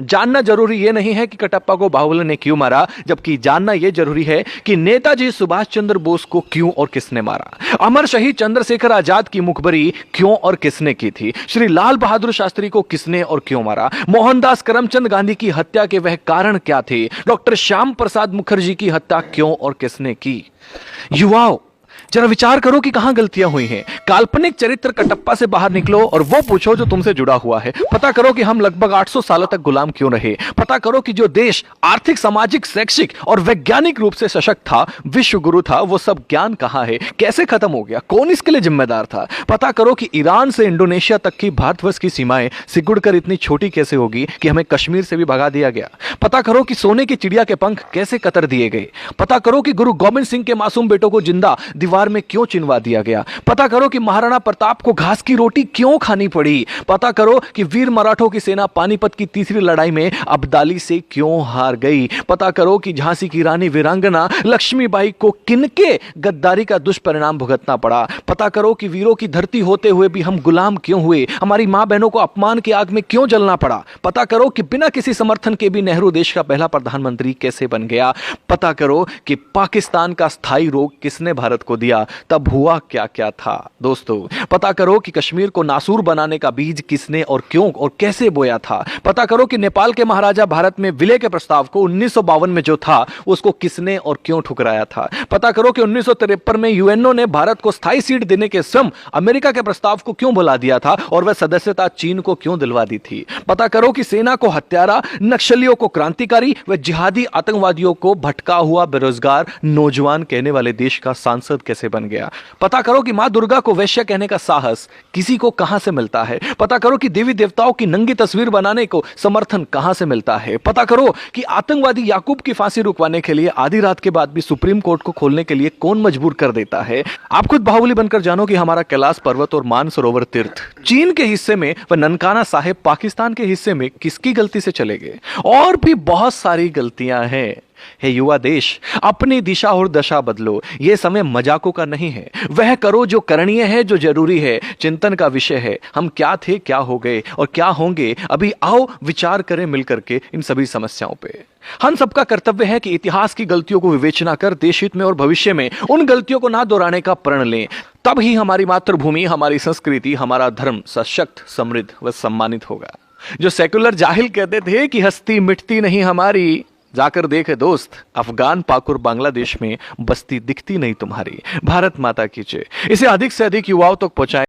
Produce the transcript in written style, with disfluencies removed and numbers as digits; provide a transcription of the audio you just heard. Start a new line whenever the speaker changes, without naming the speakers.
जानना जरूरी यह नहीं है कि कटप्पा को बाहुबली ने क्यों मारा, जबकि जानना यह जरूरी है कि नेताजी सुभाष चंद्र बोस को क्यों और किसने मारा। अमर शहीद चंद्रशेखर आजाद की मुखबरी क्यों और किसने की थी। श्री लाल बहादुर शास्त्री को किसने और क्यों मारा। मोहनदास करमचंद गांधी की हत्या के वह कारण क्या थे। डॉक्टर श्याम प्रसाद मुखर्जी की हत्या क्यों और किसने की। युवाओं, जरा विचार करो कि कहां गलतियां हुई हैं। काल्पनिक चरित्र कटप्पा से बाहर निकलो और वो पूछो जो तुमसे जुड़ा हुआ है। पता करो कि हम लगभग 800 सालों तक गुलाम क्यों रहे। पता करो कि जो देश आर्थिक, सामाजिक, शैक्षिक और वैज्ञानिक रूप से सशक्त था, विश्व गुरु था, वो सब ज्ञान कहां है, कैसे खत्म हो गया, कौन इसके लिए जिम्मेदार था। पता करो कि ईरान से इंडोनेशिया तक की भारतवर्ष की सीमाएं सिकुड़कर इतनी छोटी कैसे होगी कि हमें कश्मीर से भी भगा दिया गया। पता करो कि सोने की चिड़िया के पंख कैसे कतर दिए गए। पता करो कि गुरु गोविंद सिंह के मासूम बेटों को जिंदा दीवार में क्यों चिनवा दिया गया। पता करो कि महाराणा प्रताप को घास की रोटी क्यों खानी पड़ी। पता करो कि वीर मराठों की सेना पानीपत की तीसरी लड़ाई में अब्दाली से क्यों हार गई। पता करो कि झांसी की रानी वीरांगना लक्ष्मीबाई को किनके गद्दारी का दुष्परिणाम भुगतना पड़ा। पता करो कि वीरों की धरती होते हुए भी हम गुलाम क्यों हुए, हमारी मां बहनों को अपमान की आग में क्यों जलना पड़ा। पता करो कि बिना किसी समर्थन के भी नेहरू देश का पहला प्रधानमंत्री कैसे बन गया। पता करो कि पाकिस्तान का स्थायी रोग किसने भारत को दिया, तब हुआ क्या क्या था। दोस्तों, पता करो कि कश्मीर को नासूर बनाने का बीज किसने और क्यों और कैसे बोया था। पता करो कि नेपाल के महाराजा भारत में विलय के प्रस्ताव को 1952 में जो था उसको किसने और क्यों ठुकराया था। पता करो कि 1953 में यूएनओ ने भारत को स्थायी सीट देने के स्वयं अमेरिका के प्रस्ताव को क्यों भुला दिया था और वह सदस्यता चीन को क्यों दिलवा दी थी। पता करो कि सेना को हत्यारा, नक्सलियों को क्रांतिकारी व जिहादी आतंकवादियों को भटका हुआ बेरोजगार नौजवान कहने वाले देश का सांसद कैसे बन गया। पता करो कि मां दुर्गा को वैश्य कहने का साहस किसी को कहां से मिलता है। पता करो कि देवी देवताओं की नंगी तस्वीर बनाने को समर्थन कहां से मिलता है। पता करो कि आतंकवादी याकूब की फांसी रुकवाने के लिए आधी रात के बाद भी सुप्रीम कोर्ट को खोलने के लिए कौन मजबूर कर देता है। आप खुद बाहुबली बनकर जानो कि हमारा कैलाश पर्वत और मानसरोवर तीर्थ चीन के हिस्से में व ननकाना साहिब पाकिस्तान के हिस्से में किसकी गलती से चले गए। और भी बहुत सारी गलतियां हैं। हे युवा देश, अपनी दिशा और दशा बदलो। यह समय मजाकों का नहीं है। वह करो जो करणीय है, जो जरूरी है, चिंतन का विषय है। हम क्या थे, क्या हो गए और क्या होंगे। अभी आओ विचार करें मिलकर के इन सभी समस्याओं पे। हम सबका कर्तव्य है कि इतिहास की गलतियों को विवेचना कर देश हित में और भविष्य में उन गलतियों को ना दोहराने का प्रण लें। तब ही हमारी मातृभूमि, हमारी संस्कृति, हमारा धर्म सशक्त, समृद्ध व सम्मानित होगा। जो सेकुलर जाहिल कहते थे कि हस्ती मिटती नहीं हमारी, जाकर देखे दोस्त, अफगान, पाकुर, बांग्लादेश में बस्ती दिखती नहीं तुम्हारी। भारत माता की जय। इसे अधिक से अधिक युवाओं तक पहुंचाएं।